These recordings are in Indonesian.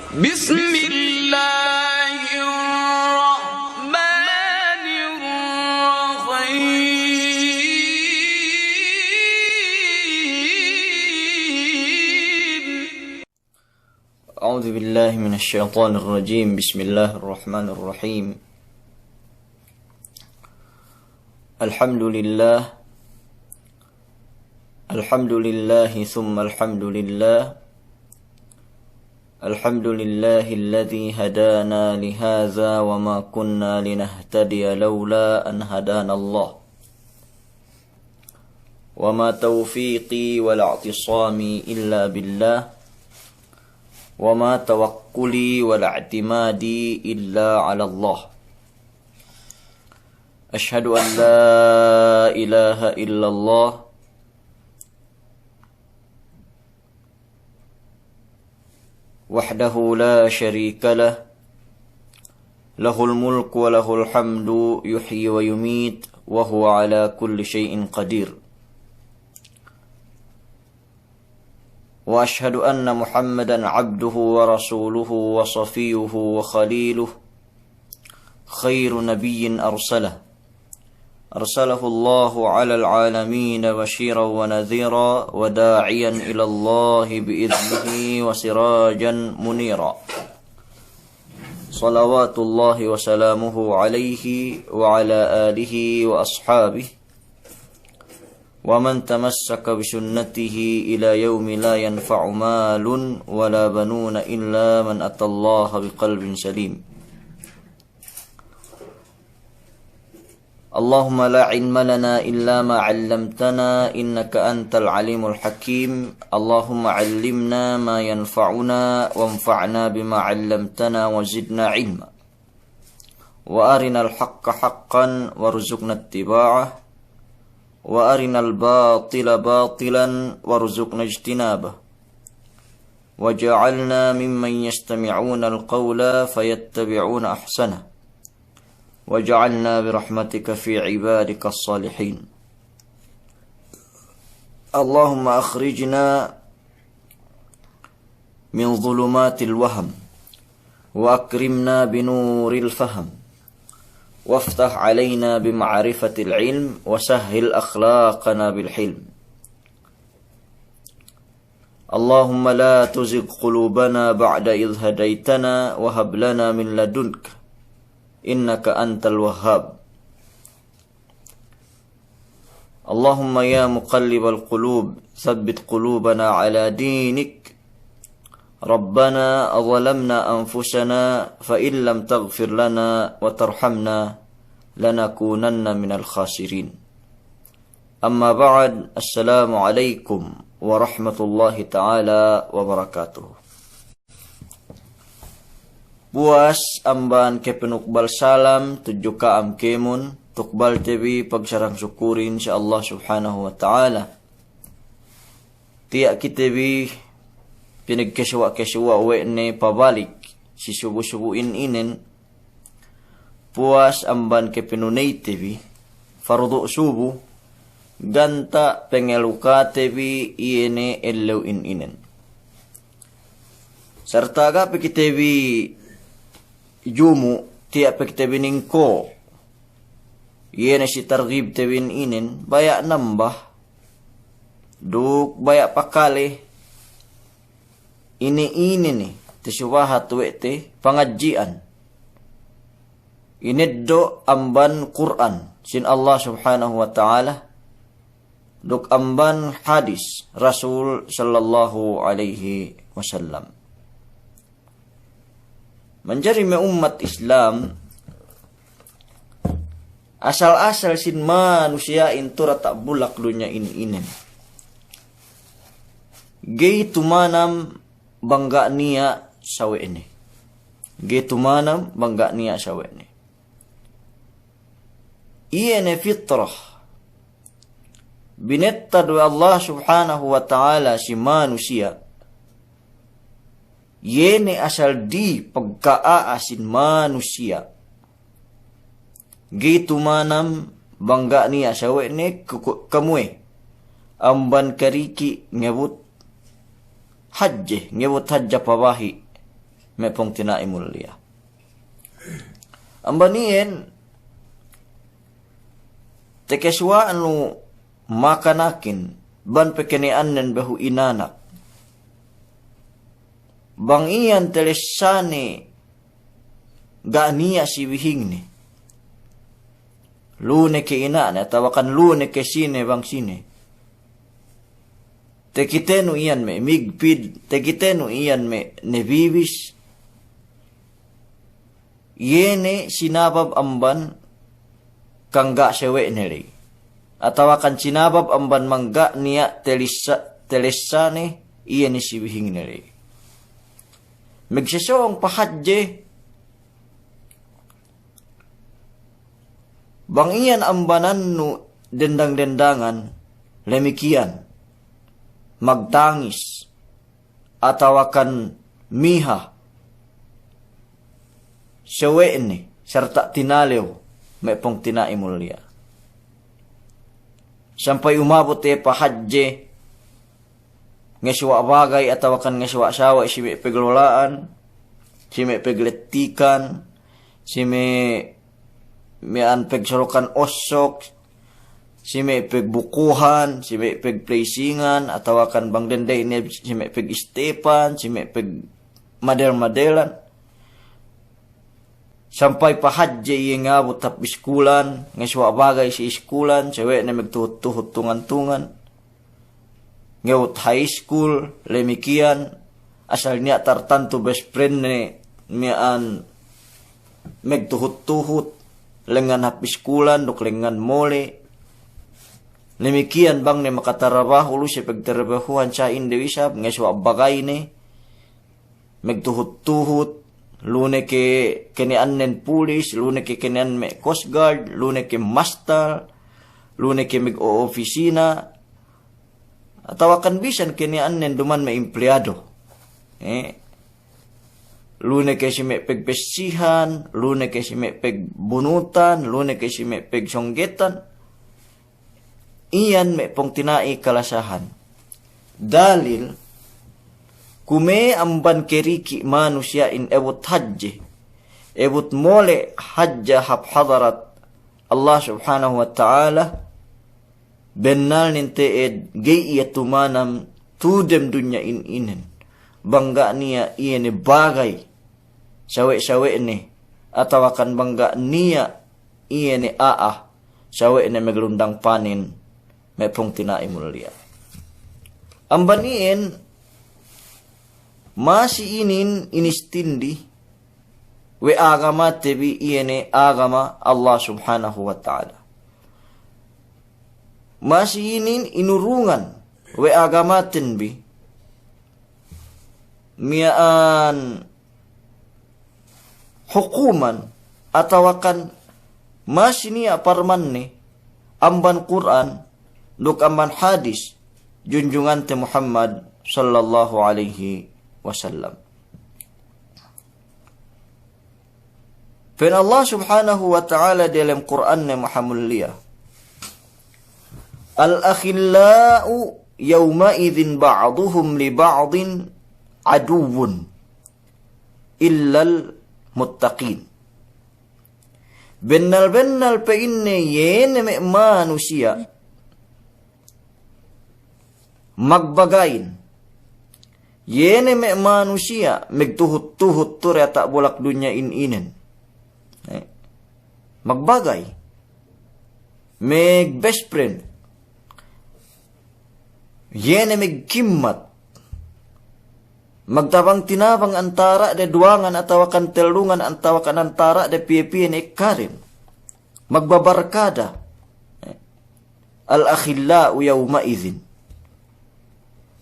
بسم الله الرحمن الرحيم أعوذ بالله من الشيطان الرجيم. بسم الله الرحمن الرحيم. الحمد لله ثم الحمد لله. الحمد لله الذي هدانا لهذا وما كنا لنهتدي لولا أن هدانا الله. وما توفيقي ولا اعتصامي إلا بالله. وما توكلي ولا اعتمادي إلا على الله. أشهد أن لا إله إلا الله وحده لا شريك له. له الملك وله الحمد يحيي ويميت وهو على كل شيء قدير. وأشهد أن محمدا عبده ورسوله وصفيه وخليله خير نبي أرسله الله على العالمين بشيرا ونذيرا وداعيا إلى الله بإذنه وسراجا منيرا. صلوات الله وسلامه عليه وعلى آله وأصحابه ومن تمسك بسنته إلى يوم لا ينفع مال ولا بنون إلا من أتى الله بقلب سليم. اللهم لا علم لنا إلا ما علمتنا إنك أنت العليم الحكيم. اللهم علمنا ما ينفعنا وانفعنا بما علمتنا وزدنا علما. وأرنا الحق حقا وارزقنا اتباعه وأرنا الباطل باطلا وارزقنا اجتنابه. وجعلنا ممن يستمعون القول فيتبعون أحسنه. وجعلنا برحمتك في عبادك الصالحين. اللهم أخرجنا من ظلمات الوهم وأكرمنا بنور الفهم وافتح علينا بمعرفة العلم وسهل أخلاقنا بالحلم. اللهم لا تزغ قلوبنا بعد إذ هديتنا وهب لنا من لدنك إنك أنت الوهاب. اللهم يا مقلب القلوب ثبت قلوبنا على دينك. ربنا ظلمنا أنفسنا فإن لم تغفر لنا وترحمنا لنكونن من الخاسرين. أما بعد. السلام عليكم ورحمة الله تعالى وبركاته. Buas amban ke penukbal salam tujuh ka am kemun tukbal tebi pagsarang syukurin insya Allah subhanahu wa ta'ala. Tiyak kita bi pinagkaswa ne pabalik si subu-subuin inen. Puas amban ke penunay tebi fardu subu ganta pengeluka tebi iene ellew inen. Serta ga pikitebi jumu tiap pektebining ko yene si targhib tebin inin bayak nambah duk bayak pakale ini nih tisuwahat wete pengajian ini do amban Quran sin Allah subhanahu wa ta'ala duk amban hadis Rasul sallallahu alaihi wasallam. Menjadi umat Islam asal-asal sin manusia intura tak bulak dunia ini. Gitu manam bangga niya sawe ini. Gitu manam bangga niya sawe ini. Iene fitrah. Binetta do Allah subhanahu wa ta'ala si manusia. Yene asal di pagkaasin manusia. Gitu manam bangga niya sawe ne kamue amban kariki ngebut hajje ngebut hajja pabahi may pong tinaimulya. Ang banien, tekeswa anu makanakin, ban pekenianen bahu inanak. Bang iyan telesane gaaniya si wihing ni. Lune ke ina na tawakan lune ke sine bang sine. Tekitenu iyan me migpid, tekitenu iyan me nebibis. Yene sinabab amban kangga sewe nere. Atawakan sinabab amban mangga niya telesane iyan ni si wihing nere. Magsasawang pahadje. Bang iyan ambanan no dendang-dendangan, lemikian, magtangis, atawakan miha, syawene, serta tinalew, may pong tinaimulya. Sampay umabot pahadje, nga siwa bagay atawakan nga siwa asawa si may paglolaan, si may pagletikan, si may pagsarukan osok, si may pagbukuhan, si may pagplacingan, atawakan bang denday si may pag-istepan, si may pag-madel-madelan. Sampay pahadje iya nga butap iskulan, nga siwa bagay si iskulan, siya na magtuhut-tuhut tungan-tungan. Ngawt high school, lemikian, asal niya tartanto best friend ni miyaan magtuhut-tuhut, lengan hapiskulan, dok lengan mole. Lemikian bang ni makatarabaho lu siya pagtarabahuan siya indewisab, nga siya bagay ni, magtuhut-tuhut, lune ke kanianen pulis, lune ke kanian me coast guard, lune ke master, lune ke mag-o-ofisina, atawakan bisan kanianen duman may empleyado. Lune kay si may pagpesihan, lune kay si may pagbunutan, lune kay si may pagsonggetan. Iyan may pong tinai kalasahan. Dalil, kume amban keriki manusia in ewut hajji, ewut mole hajja hadarat Allah subhanahu wa ta'ala, bennal ninteed gay iya tumanam tudem dunya inen. Bangga niya iyan bagay, sawe-sawe ni, atawakan bangga niya iyan ni sawe ni maglundang panin, may pong tinaimulya. Ang baniin, masiinin inistindi, we agama tebi iyan ni agama Allah subhanahu wa ta'ala. Masiinin inurungan, we agama tenbi, miyaan hukuman atawakan masiniya parman ni amban Quran duk amban hadis junjungan te Muhammad sallallahu alaihi wasallam. Fen Allah subhanahu wa ta'ala dalam Quran ni Muhammadiyah, al-akhillau yawma idhin ba'duhum li ba'din aduwun illal muttaqin. Bennal pa inne yene me manusia magbagayin, yene me manusia magtuhut-tuhut ture tak bolak dunya inin. Magbagay, meg best friend, yene megkimmat, magtabang tinabang antara de duangan atawakan telungan antawakan antara de piye-piye ni karin. Magbabarkada. Al-akhillau yawma idhin.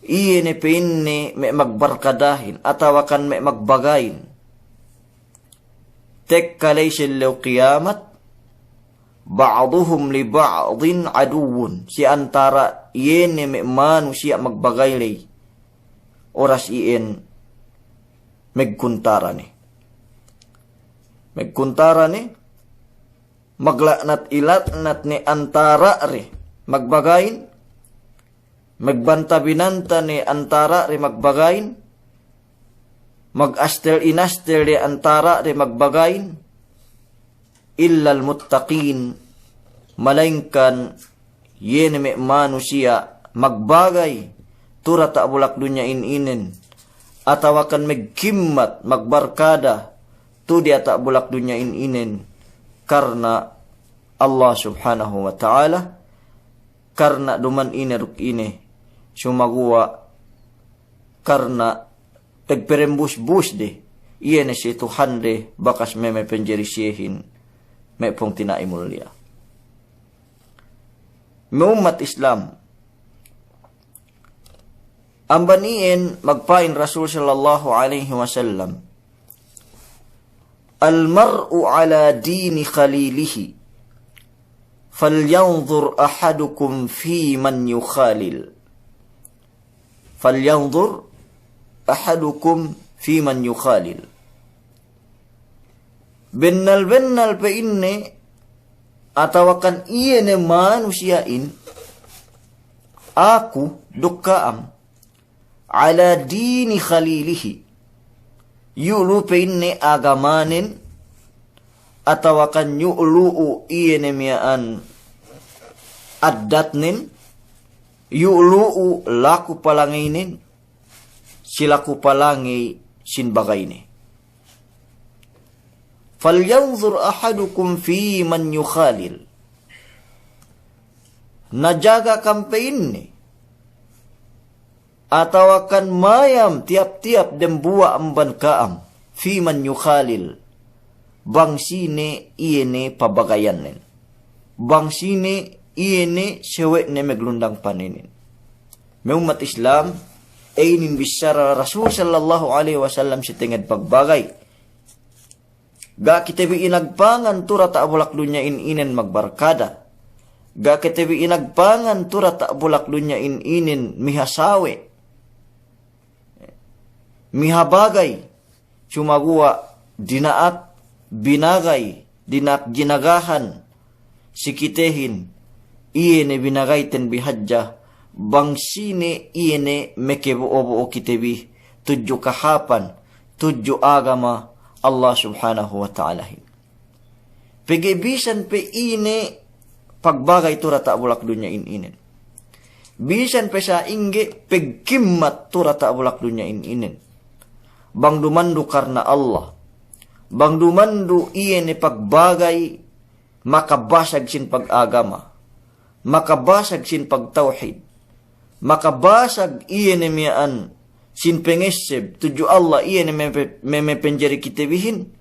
Iye ni pinni may magbarkadahin atawakan may magbagayin. Tek kalay silaw kiyamat, ba'duhum li ba'din aduwun. Si antara iye ni may manusia magbagay lay. Oras iin megkuntara ni. Megkuntara ni, maglaknat ilatnat ni antara ri magbagayin, magbanta binanta ni antara ri magbagayin, mag-astel inastel di antara di magbagayin, illal muttaqin, malainkan yen me manusia magbagay tura ta bulak dunya inin atawakan megkimmat magbarkada tu dia tak bulak dunya inin karena Allah subhanahu wa ta'ala, karena duman ini ruk ini sumagua karena pegperembus-bus deh iya na si Tuhan deh bakas meme penjerisihin me pong tinai mulia me umat Islam ambaniin magpain Rasul sallallahu alaihi wasallam al-mar'u ala dini khalilihi falyanzur ahadukum fi man yukhalil falyanzur ahadukum fi man yukhalil. Bennal pe inne atawakan iye ne manusiain aku dukkaam ala dini khalilihi yulu pe inne agamanin atawakan yu'lu'u iye ne miaan addatnin yu'lu'u laku palanginin silaku palangi sinbagay ni. Falyanzur ahadukum fi man yukhalil. Najaga kampein ni. Atawakan mayam tiap-tiap dembuwa amban kaam. Fi man yukhalil. Bangsine iene pabagayan nin. Bangsine iene sewek ne meglundang paninin. May umat Islam, ainin bisyara Rasul sallallahu alaihi wasallam si tingad pagbagay. Ga kitabi inagpangan tura ta bulak dunya inin magbarkada. Ga kitabi inagpangan tura ta bulak dunya inin mihasawe. Mihabagay. Sumagua dinaat binagay, dinak ginagahan sikitehin. Iene binagay ten bihadja. Bangsine iene mekebo-obo kitebi tujuh kahapan, tujuh agama Allah subhanahu wa ta'ala. Pegebisan pe ine pagbagay tura ta bulak dunya inin. Bisan pe sa ingge pegkimmat tura ta bulak dunya inin. Bang dumandu karena Allah. Bang dumandu iene pagbagay makabasag sin pag-agama. Makabasag sin pag-tauhid. Makabasag iyan miyaan sin pengeseb tuju Allah iyan meme penjari kitebihin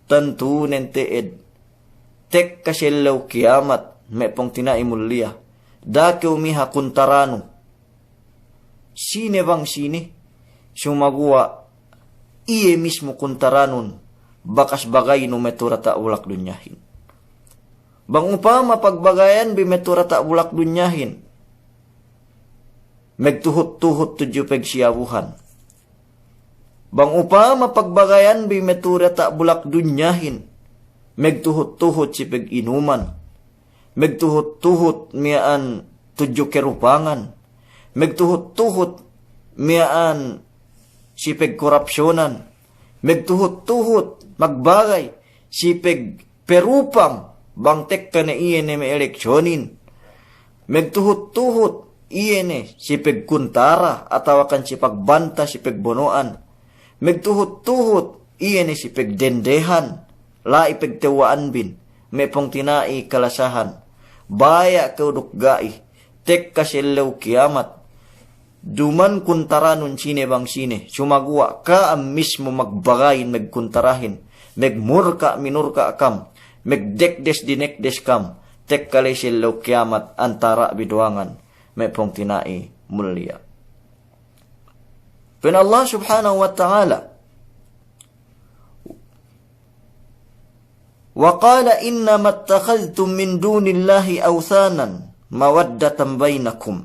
tentu nenteed tek kasellaw kiamat me pong tinai mulia dakew miha kuntarano sine bang sine sumagua iye mismo kuntaranon bakas bagay no metura ta ulak dunyahin bang upama pagbagayan bimetura ta ulak dunyahin megtuhut-tuhut tujuh pegsiyabuhan. Bang upama pagbagayan bimetura tak bulak dunyahin. Megtuhut-tuhut si peg-inuman. Megtuhut-tuhut miaan tujuh kerupangan. Megtuhut-tuhut miaan si peg-korupsyonan. Megtuhut-tuhut magbagay si peg-perupang bangtek ka na iyan na eleksyonin. Megtuhut-tuhut iene si pegkuntara atawakan si pagbanta si pegbonoan. Megtuhut-tuhut iene si pegdendehan. Lai pegtewaan bin. May pong tinai kalasahan. Baya kauduk gai. Tek kasilaw kiamat. Duman kuntaranon sine bang sine. Sumagwa ka ang mismo magbagayin megkuntarahin. Megmurka minurka akam. Megdekdes dinekdes kam. Tek kasilaw kiamat antara biduangan. May pong tinai mulia. Pen Allah subhanahu wa ta'ala wa qala innama attakhadhtum min dunillahi awthanan mawaddatan bainakum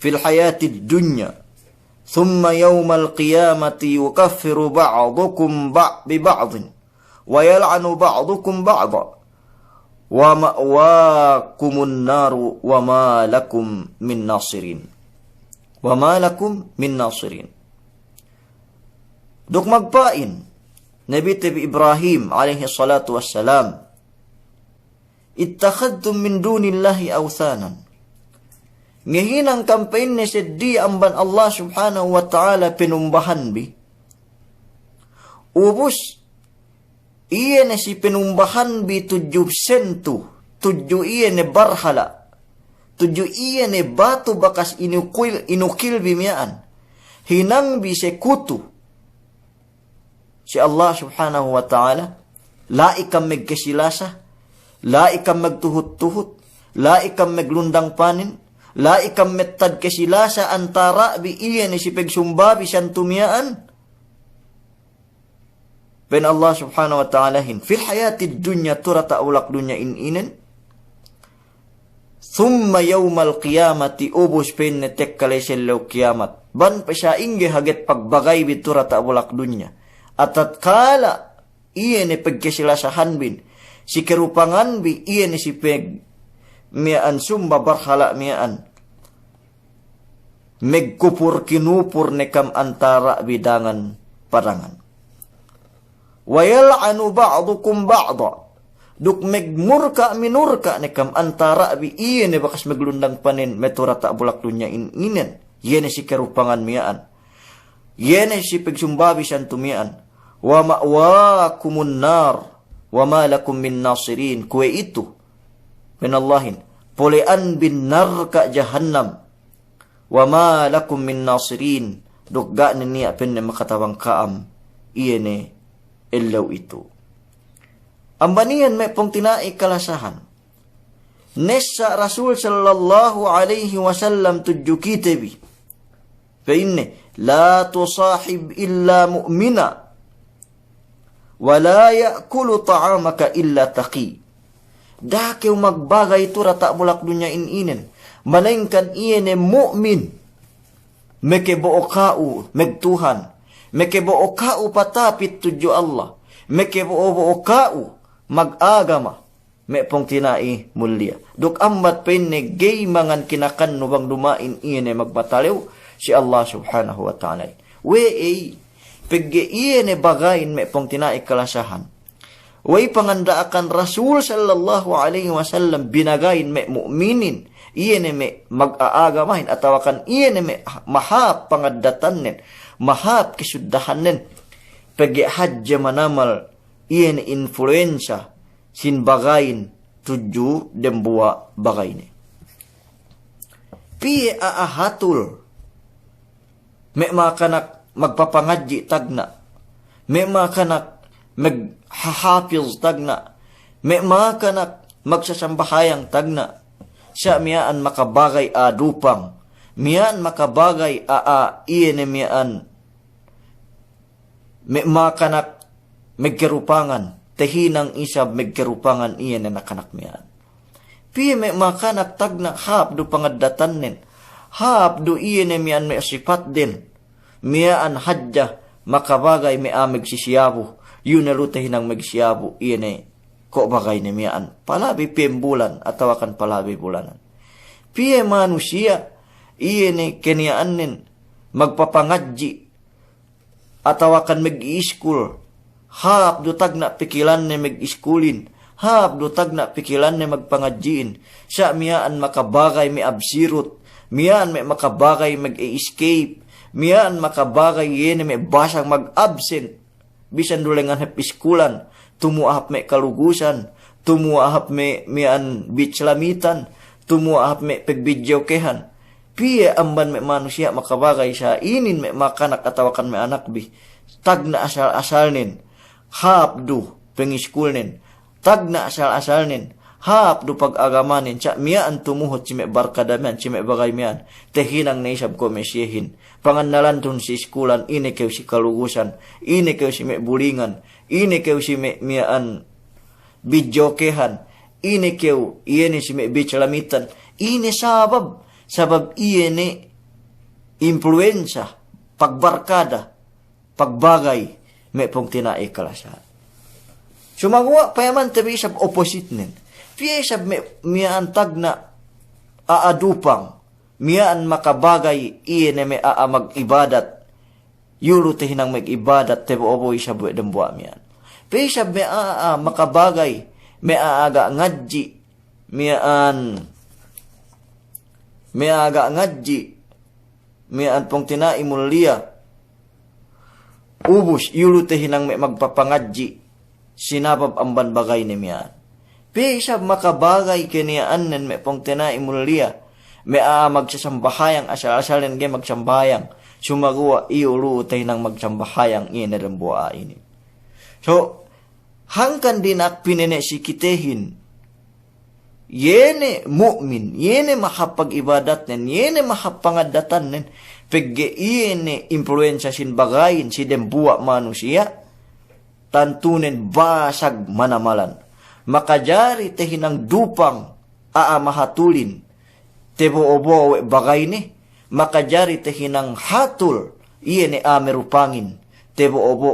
fil hayatid dunya thumma yawmal qiyamati yukaffiru ba'dukum bi ba'din wa yal'anu ba'dukum ba'da wa ma'wakumun naru wa ma lakum min nasirin. Wa ma lakum min nasirin. Duk magpain, Nabi Ibrahim alaihi salatu wassalam, ittakhadtum min dunillahi awthanan. Ngahinang campaign ni di amban Allah subhanahu wa ta'ala pinumbahan bi. Ubus, iya na si pinumbahan bi tudyo sentu, tudyo iya ni barhala, tudyo iya ni batu bakas inukil bimiyaan. Hinang bi sekutu. Si Allah subhanahu wa ta'ala, la ikam magkasilasa, la ikam magtuhut-tuhut, la ikam maglundang panin, la ikam mettad kasilasa antara bi iya ni si pegsumbabi santumiyaan. Ben Allah subhanahu wa ta'ala fil hayati dunya turata ulak dunya inin. Thumma yawmal qiyamati ubus pen netek kaleselaw kiamat. Ban pa siya ingge haget pagbagay biturata ulak dunya. Atat kala iya ni pagkasilasahan bin. Si kerupangan bi iya ni si peg miyaan sumba barhala miyaan. Megkupur kinupur nekam antara bidangan parangan. Wayal'anu ba'dukum ba'da. Duk megmurka minurka nekam antara bi iya ni bakas meglundang panin meturata bulak dunya inen. Iya ni si kerupangan miyaan. Iya ni si pegsumbabi santumian. Wa ma'wakumun nar wa ma lakum min nasirin. Kue itu minallahin polean bin nar ka jahannam wa ma lakum min nasirin. Dugga ni apen na makatawang kaam iya ni ilaw ito. Ambanian may pong tinai kalasahan. Nessa Rasul sallallahu alaihi wasallam tudyo kitabi. Fa inni la tusahib illa mu'mina wala ya'kulu ta'amaka illa taqi. Dakiw magbagay ito rata bulak dunya inin. Malingkan iyan mu'min. Mekebuo kau megtuhan. Mekebuo kau patapit tudyo Allah. Mekebuo kau mag-agama. Mepong tinai mulia. Duk ambat penne gay mangan kinakan nubang dumain iyan magpataliw si Allah subhanahu wa ta'ala. Wei pagge iyan bagayin mepong tinai kalasahan. Way pangandaakan Rasul sallallahu alaihi wasallam binagayin me mu'minin. Iyan me mag-aagamahin atawakan iyan me mahap pangadatanin. Mahap kisuddahanin. Pagge hadja manamal iyan influensya sin bagayin tuju dembuwa bagayin. Piye aahatul me makanak magpapangadji tagna. Me makanak maghahafiz tagna. Me makanak magsasambahayang tagna. Siya miyaan makabagay adupang. Miyaan makabagay iyan miyaan. Me makanak magkerupangan. Tehinang isab magkerupangan iyan na nakanak miyaan. Piye me makanak tagna hap do pangadatanin. Hap do iyan miyaan may sifat din. Miyaan hadja makabagay may amig sisiyabu. Yun na lutahin ang magsiyabu. Iyan ko bagay ni miyaan. Palabi piyembulan atawakan palabi bulanan. Piye manusia. Iyan keniyaanin magpapangadji. Atawakan mag-i-school. Hap do tagna pikilan ni mag-iskulin. Hap do tagna pikilan ni magpangadjiin. Siya miyaan makabagay may absirut. Miyaan may makabagay mag-escape. Miyaan makabagay yun may basang mag-absent. Bisan dulengan hap iskulan. Tumuahap may kalugusan. Tumuahap may miyaan bitslamitan. Tumuahap may pagbidyokehan. Piye amban may manusia makabagay siya. Inin may makanak atawakan may anak bi. Tagna asal-asal nin. Hap do pengiskul nin. Tagna asal-asal nin. Hap do pag-agamanin. Siya miyaan tumuhot si may barkadaman. Si may bagay miyan. Tehinang naisab ko mesyehin. Pangandalan dun si iskulan. Ini kayo si kalugusan. Ini kayo si may bulingan. Ini kayo si may miyaan bidyokehan. Ini kayo iyan si may bitsalamitan. Ini sabab. Sabab iyan influensya. Pagbarkada. Pagbagay. May pong tinai kalasahan. Sumagawa payaman tabi isab opposite nin. Piye isab miyaan tagna aadupang. Miyaan makabagay iyan may mag-ibadat. Yulu te hinang mag-ibadat te bo isa buwe dembua mian. Pe isa makabagay, me aga ngadji, me aga ngadji, mian pong tinai mulia. Ubus, yulu te hinang me magpapangadji, sinabab ang banbagay ni mian. Pe isa makabagay kiniyaan nen me pong tinai mulia. Me magsasambahayang asal-asalin ge magsambayang. Sumagawa iulu tayo ng magsambahayang inarambua ini. So, hangkan dinak pinene si kitehin. Yene mu'min, yene makapag-ibadat nen, yene makapangadatan nen, pegge yene influensya sin bagayin si dembua manusia, tantunen basag manamalan. Makajari tayo ng dupang mahatulin, tebo-obo bagay ni, makajari tehinang hatul iye ni amerupangin tebo obo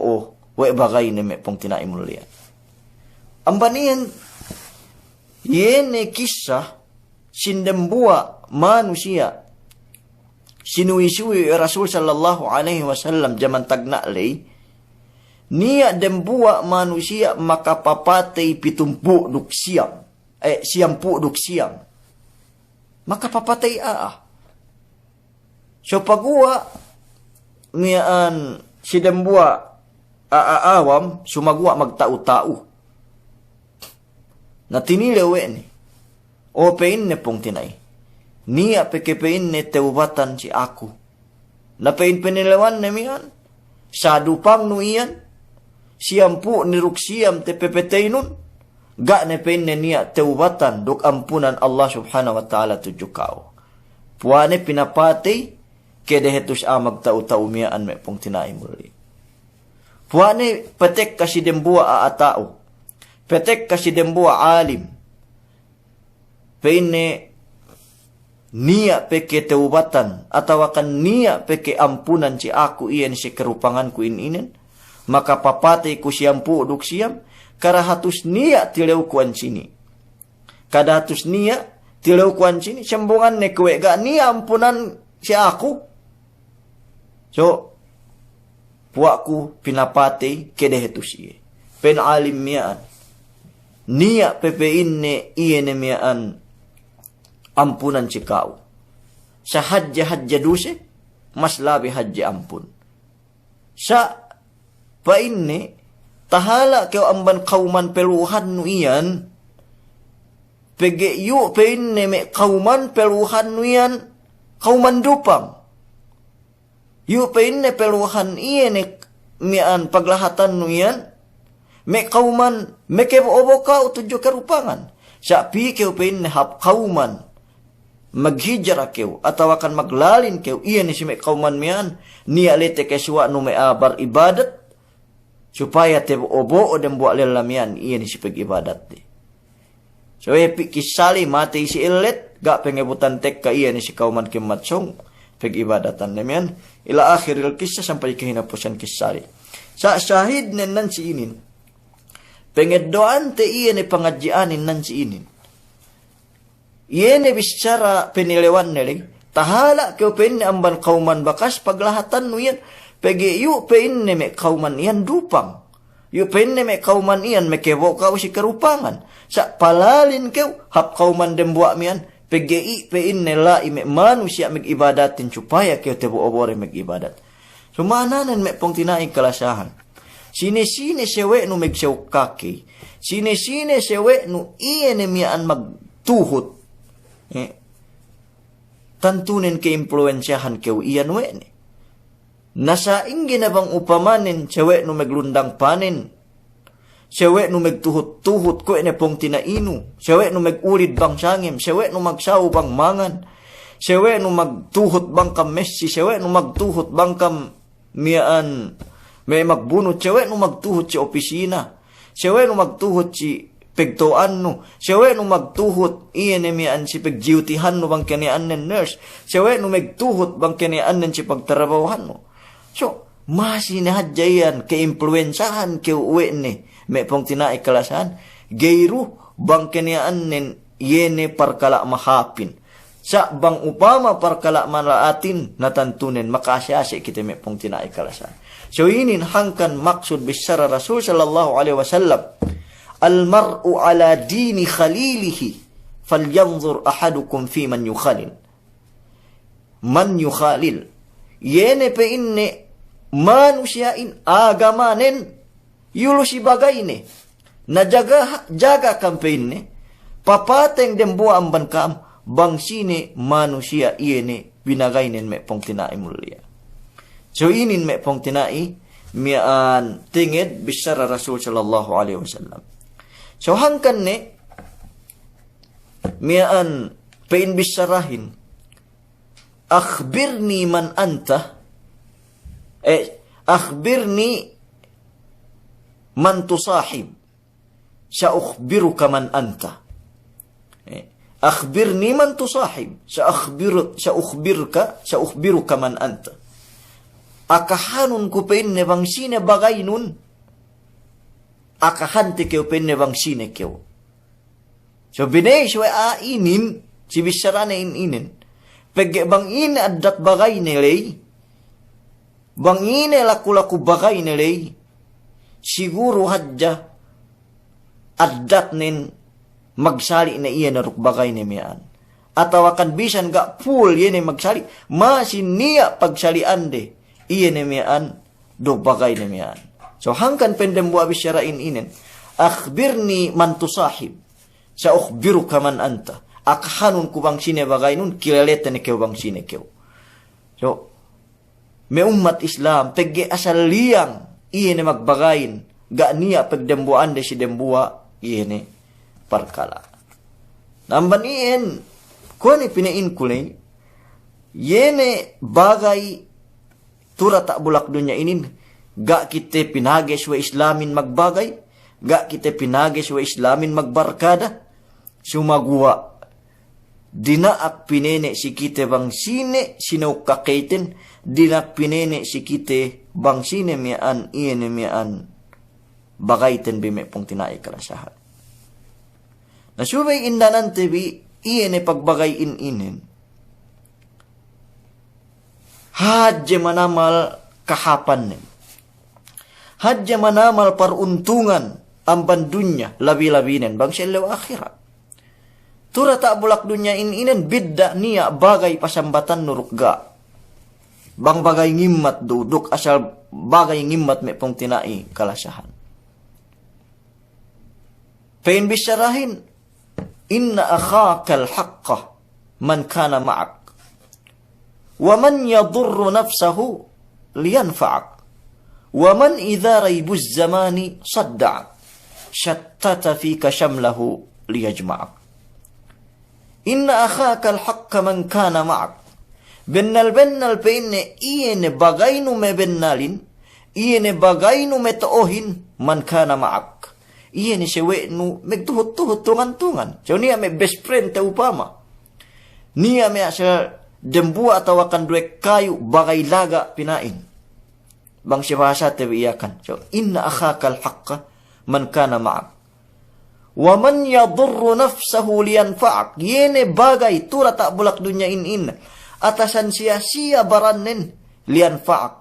we bagay ni me pong tinaimululian. Ang baniyan yene kisah sindembua manusia sinuisuwi Rasul sallallahu alaihi wasallam zaman tagnalay niya dembua manusia makapapatay 70 duksiyam siyampu duksiyam makapapatay So pagua mian si dembua awam sumagwa magtao-tao. Na tinilewe ni. O pein ne pong tinay. Niya pekepein ne teubatan si aku. Na pein penilewan ne mian. Sa dupang no iyan. Siyampu ni ruksiyam te pepetay nun. Ga ne pein ne niya teubatan duk ampunan Allah subhanahu wa ta'ala tujukao. Puane pinapatay kedehetus magtao-tao miyaan me pong tinaim muli. Puane petek kasi dembua atao. Petek kasi dembua alim. Peine niya peke teubatan atawakan niya peke ampunan si aku iyan si kerupangan ku inin. Maka papatay ku siyampu duk siyam. Karahatus niya tilew kuan sini. Kadahatus niya tilew kuan sini. Siyambungan ne kuwega niya ampunan si aku. So, puaku pinapatay kedehetus iye. Penalim miyaan. Niya pepein ne iye ne miyaan ampunan si kau. Sa hadja duse, mas labi hadja ampun. Sa pain ne, tahala kau amban kauman peluhan nu iyan, pege yu pain ne me kauman peluhan nu iyan, kauman dupang. Yu pain ne peluhan iyan ne mian paglahatan nu iyan, me kauman, me kebo-obo kau tujo karupangan. Sa pi keu pain ne hap kauman, maghijra keu, atawakan maglalin keu, iyan ni si me kauman mian, niya lete keswa no me abar ibadat, supaya tebo-obo o dembuak lelamian, iyan ni si pag-ibadat di. So epi kisali mati si ilet, ga pengebutan tek ka iyan ni si kauman kimatsong, pag-ibadatan namin, ila akhiril kisah sampai kehinapusan kisali. Sa syahid nan si inin, pengedoan te iyan ni pangadjianin nan si inin. Iyan ni bicara penilewan nili, tahala keu pen amban kauman bakas paglahatan nu iyan, pegi yu pen me kauman iyan dupang. Yu pen me kauman iyan me kewo kau si kerupangan. Sa palalin keu hap kauman dembuak mian, pegi pen la ime manusia meg-ibadatin supaya keu tebo obore meg-ibadat. So mananan me pong tinaing kalasahan. Sine-sine sewe nu megsew kaki. Sine-sine sewe nu iyan mian magtuhot. Tantunin ke impluensyahan keu iyan we ni. Nasa ingin na bang upamanin sewe nu meglundang panin. Sewe nu megtuhot-tuhot ko ene pong tinainu. Sewe nu megulid bang sangim. Sewe nu magsaw bang mangan. Sewe nu magtuhot bang kam Messi. Sewe nu magtuhot bang kam mian may magbunot. Sewe nu magtuhot si opisina. Sewe nu magtuhot si pegtoan no. Sewe nu magtuhot iyan mian si pegjiutihan no bang kanian nen nurse. Sewe nu megtuhot bang kanian nen si pagtrabawahan no. So, masinahadjayan ke-impluensahan ke uwe ni. May pong tinai kalasan. Gayru bang kanian nen yene parkala mahapin. Sa bang upama parkala malaatin natantunin makaasyasya kita may pong tinay kalasan. So inin hangkan maksud bisara Rasul sallallahu alaihi wasallam al-mar'u ala dini khalilihi falyanzur ahadukum fi man yukhalil. Man yukhalil. Yene pe inne manusiain agamanen yulo si bagay ne. Na jaga kampein papateng dembuan bankam bang sine manusia iene binagainen me pong tinai mulia. So inin me pong tinai mian tinged bisara Rasul sallallahu alaihi wasallam. So hangkan ne mian pain bisarahin akhbirni man anta akhbirni man tusahib sa'ukhbiruka man anta. Akhbirni man tusahib sa'ukhbiruka man anta. Akahanun ko pinne bang sine bagay nun. Akahante keo pinne bang sine keo. So binay siya ainin si bisarane inin. Pagge bang ine adat bagay nilay. Bang ine laku-laku bagay nilay. Siguro hadja adat nin magsali na iya na rukbagay ni miyan. Atawakan bisan ga full yan magsali. Masin niya pagsalian de. Iya ni miyan rukbagay ni miyan. So hangkan pendem buwa bisyarain inin. Akhbirni man tusahib. Sa ukhbiruka man anta. Akhanun ko bang sine bagay nun. Kilaleta ni keo bang sine keo. So may umat Islam. Pegge asal liyang. Iya ni magbagayin. Ga niya pagdembuan de si dembuwa. Iya ni parkala. Namban iyan, kung pinain kulay, yene bagay tura tak bulak dunya inin, ga kita pinagis wa islamin magbagay, ga kita pinagis wa islamin magbarkada, sumagwa, dinaak pinene si kita bang sine, sinukakaitin, dinaak pinene si kita bang sine mian, iyan mian, bagayten bime pong tinay kalasahan. Nasubay indanan tebi, iyan pagbagay inin. Hadje manamal kahapan nin. Hadje manamal paruntungan ang bandunya labi-labinen bang siya akhirat. Tura tak bulak dunya inin bidda niya bagay pasambatan nurukga. Bang bagay ngimmat duduk asal bagay ngimmat may pong tinai kalasahan. Pain bisyarahin, inna akhaka al-haqqa man kana ma'ak. Wa man yadurru nafsahu liyanfa'ak. Wa man idha raybuz zamani sadda'ak. Shattata fika shamlahu liyajma'ak. Inna akhaka al-haqqa man kana ma'ak. Bennal painne iyene bagay no me bennalin. Iyene bagay no me toohin man kana ma'ak. Iya ni sewe nu megtuhut-tuhut tungan-tungan. So niya may best friend ta upama. Niya may asal dembu atau akan duwe kayu bagay laga pinain. Bang siya bahasa tabi iyakan. So inna akhaka al-haqqa man kana ma'ak. Wa man yadurru nafsahu liyanfa'ak. Yene bagay tura tak bulak dunya in. Atasan siya baranin liyanfa'ak.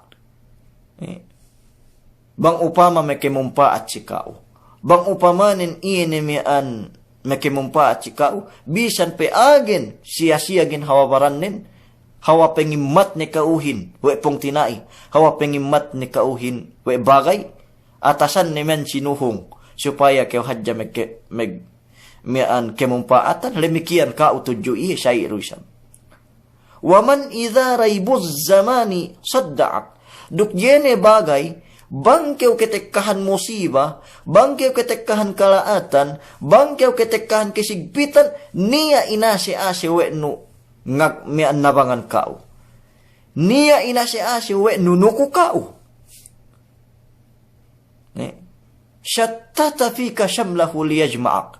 Bang upama may kimumpaat si kao. Bang upamanin iyan mian makimumpa at sikao, bisan pe agen siya-siyagin hawabaranin, hawa pengimmat ni kauhin, we pong tinai, hawa pengimmat ni kauhin, we bagay, atasan ni men sinuhong, supaya kayo hadya mian kemumpaatan, lemikian ka utudyo iya siya irusam. Waman idha raybuz zamani sadda'ak, duk yene bagay, bangkew ketekkahan musiba, bangkew ketekkahan kalaatan, bangkew ketekkahan kisigpitan, niya inasi-asi we'nu ngag mian nabangan kao. Niya inasi-asi we'nu nuku kao. Shattata fika shamlahu liyajma'ak.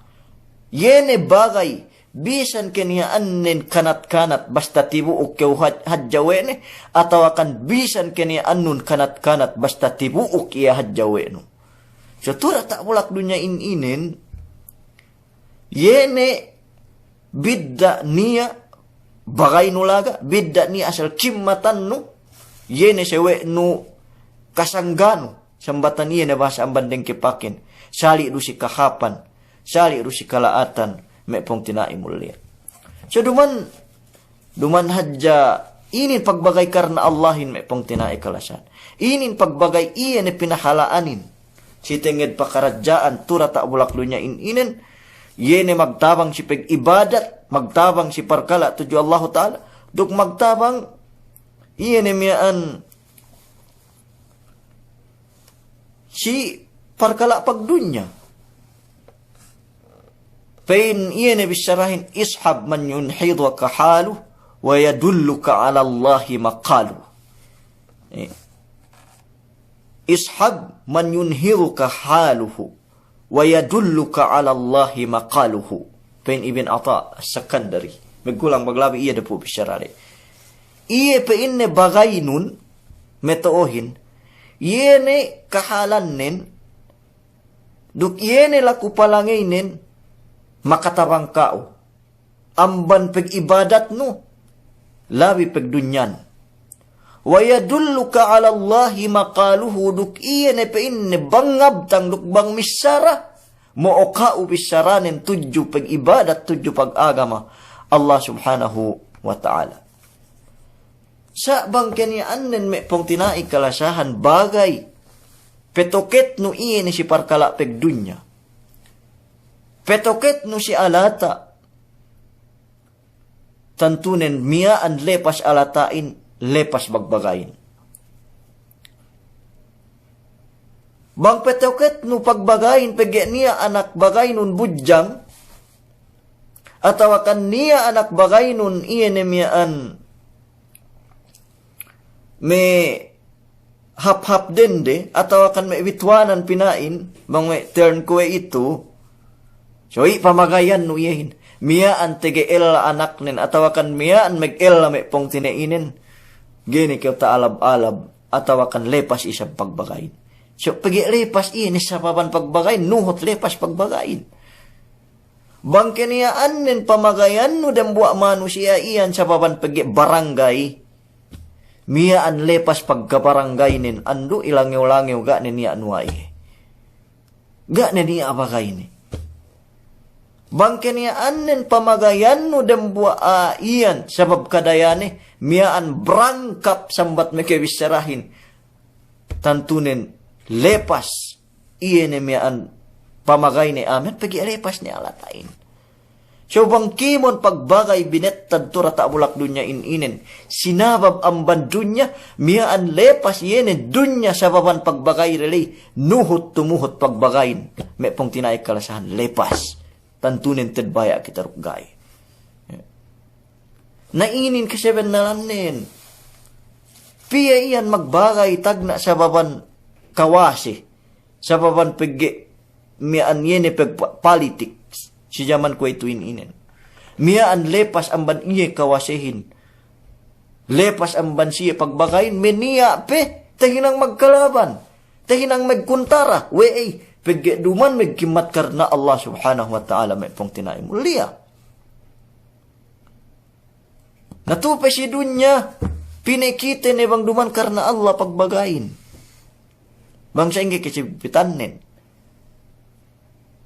Yene bagay, bisan kaniya annen kanat-kanat basta tibuok kew hadjawene atau akan bisan kaniya annun kanat-kanat basta tibuok iya hadjawene. So tura tak bulak dunya inin yene bidda niya bagay no laga, bidda ni asal kimmatan no, yene sewe no kasanggano, sambatan iye na basa ang bandeng kipakin, sali ru si kahapan, sali ru si kalaatan, may pong tinaimulya. So duman hadja, inin pagbagay karna Allahin may pong tinaikalasan. Inin pagbagay iyan na pinahalaanin. Si tingid pakaradyaan, turata bulaklo niya inin, yene magtabang si pag-ibadat, magtabang si parkala, tuju Allah Ta'ala, duk magtabang, iyan miyaan, si parkala pagdunya. Pain iyan bisarahin, ishab man yunhidu ka halu, wa yadulluka ala Allahi maqalu. Ishab man yunhiruka haluhu wa yadulluka ala Allahi maqaluhu. Pain Ibn Ata As-Sakandari. Magkulang maglabi iya dapo bisyarari. Iye pain ne bagay nun, metoohin, yene kahalanin, duk yene laku palanginin, makatarang kao. Amban pag-ibadat no, labi pagdunyan. Wa yadulluka ala Allahi maqaluhu, duk iya ne pain ne bangab tang duk bang misara, mookau bisaranin tuju pag-ibadat, tuju pag-agama Allah subhanahu wa ta'ala. Sa bang kanianen me pong tinaikalasahan bagay, petoket no iya ne si parkala pagdunya. Petoket no si alata, tantunen miyaan lepas alatain, lepas bagbagayin. Bang petoket no pagbagayin, pagya niya anak bagay nun budyang, atawakan niya anak bagay nun iyan miyaan, may hap-hap dende, atawakan may witwanan pinain, bang may turn ko ito, so pamagayan no iyahin. Miyaan tige-el anak nin, atawakan miyaan mag-el may pong tinainin. Gini kayo taalab-alab, atawakan lepas isang pagbagayin. So, pag-lepas iyan sa paban pagbagayin, nuhot lepas pagbagayin. Bangke niyaan nin pamagayan no dambuak manusia iyan sa paban pag-barangay. Miyaan lepas pagkabarangay nin, ando ilangiw-langiw ga ni niya anuay. Ga ni niya abagay ni. Bangke niya anen pamagayan no dambua iyan sabab kadayane miyaan brangkap sambat mekebisarahin tantunen lepas iyan miyaan pamagay ni amen pagi lepas ni alatain. So bang kimon pagbagay binettad tura taabulak dunya ininen sinabab amban dunya miyaan lepas iyan dunya sababan pagbagay relay nuhot tumuhot pagbagayin may pong tinaik kalasahan lepas. Tantunin tedbaya kita rugay. Nainin kasaban na lanin. Piya iyan magbagay tagna sa baban kawasi. Sa baban pegi miyaan yene peg politics. Si jaman ko ito ininen. Miyaan lepas amban iye kawasihin. Lepas amban siya pagbagayin. Meniya pe. Tahinang magkalaban. Tahinang magkuntara. Wei pagduman magkimat karna Allah subhanahu wa ta'ala may pong tinaim mulia. Natupay si dunya, pinikita ni bang duman karna Allah pagbagayin. Bang sa ingi kisipitanin.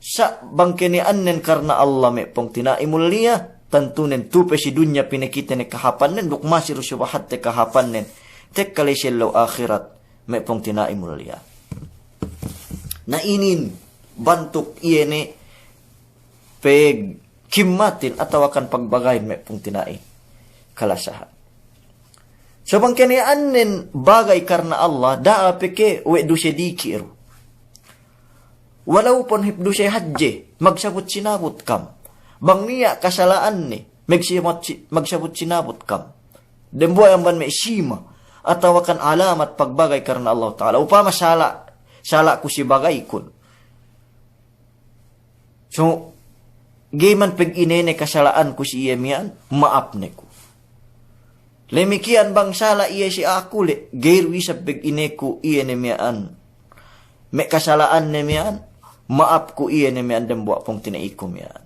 Sa bang kinianen karna Allah may pong tinaim mulia, tantunen tupay si dunya pinikita ni kahapanen, dukmasir subahat te kahapanen, tek kalisilaw akhirat may pong tinaim mulia. Nainin bantuk iyene peg kimatin atawakan pagbagayin may pong tinai kalasahan. So bang kanianen bagay karna Allah daa peke we do siya dikir. Walau pon hipdo siya hadje magsabot sinabot kam. Bang niya kasalaan ni magsabot sinabot kam. Demboy ang ban may sima atawakan alamat pagbagay karna Allah Ta'ala. Upama sala ko si bagay kun. So, gayman pag inene kasalaan ko si iya miyan, maap ne ko. Lemikian bang sala iya si ako le, gayru isa pag ine ko iya ne miyan. May kasalaan ne miyan, maap ko iya ne miyan dambuak pong tinaikom miyan.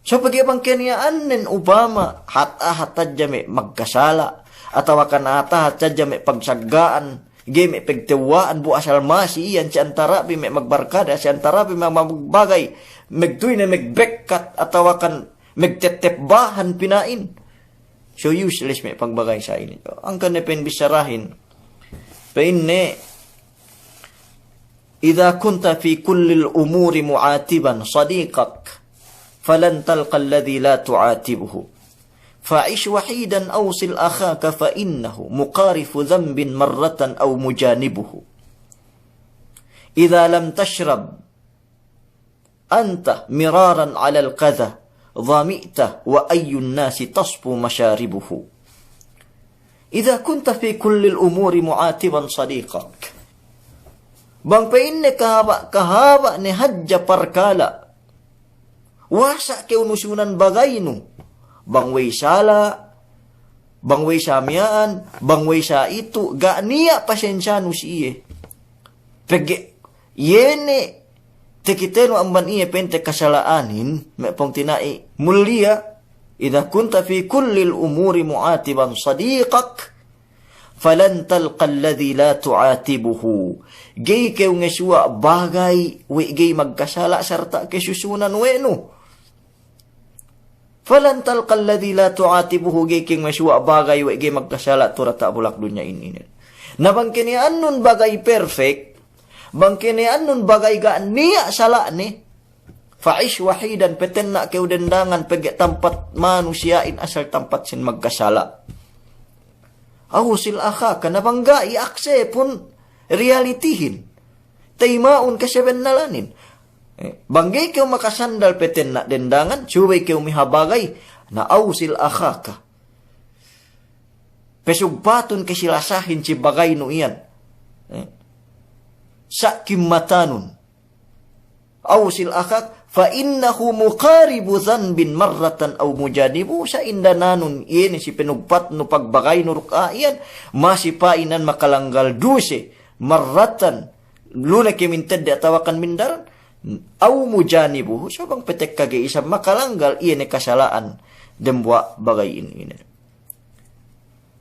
So pagibang keniyaanin Obama, hata-hata jami magkasala, atawa kanata hata jami pagsagaan, game pagtiwaan bu asal masi yan si antara bi may magbarkada, si antara bi magbagay, magtuy na magbekkat, atawa kan magtetepbahan pinain. So useless may pagbagay sa inyo. Ang kanipin bisarahin, painne, idha kunta fi kullil umuri mu'atiban sadiqak, فلن تلقى الذي لا تعاتبه فعش وحيدا أوصل أخاك فإنه مقارف ذنب مرة أو مجانبه إذا لم تشرب أنت مرارا على القذى ظمئت وأي الناس تصفو مشاربه إذا كنت في كل الأمور معاتبا صديقك بان فإنك كهابا نهج بركالا wasa keu nusunan bagay no. Bangway sala, bangway samyaan, bangway sa itu, ga niya pasensya no siye. Pege, yene, tekiteno ang ban iye pente kasalaanin, may pong tinai, mulia, idha kunta fi kullil umuri mu'atiban sadiqak, falan talqa alladhi la tu'atibuhu. Gay keu ngeswa bagay, wi gay magkasala sarta kesusunan weno. Falan talqa alladhi la tu'atibuhu gay king maswa bagay wa gay magkasala turata bulak dunya inin. Na bangkinian nun bagay perfect, bangkinian nun bagay ga niya sala ni. Fa'ish wahidan peten na keu dendangan pege tempat manusiain asal tempat sin magkasala. Ahusil akha kana bangga iakse pun realitihin. Taimaun kaseben nalanin. Banggay kau makasandal peten na dendangan, subay kau mihabagay, na ausil akhaka. Pesugpaton kasilasahin si bagay no iyan. Sa kimmatanun. Ausil akhak, fa innahu muqaribu dhanbin marratan aw mujanibu sa indananun iyan si pinugpat no pagbagay no rukaian, masipainan makalanggal duse, marratan, luna kiminted di atawakan mindaran, aw mujanibuhu so bang petek kage isa makalanggal iyan kasalaan dembwa bagay ini.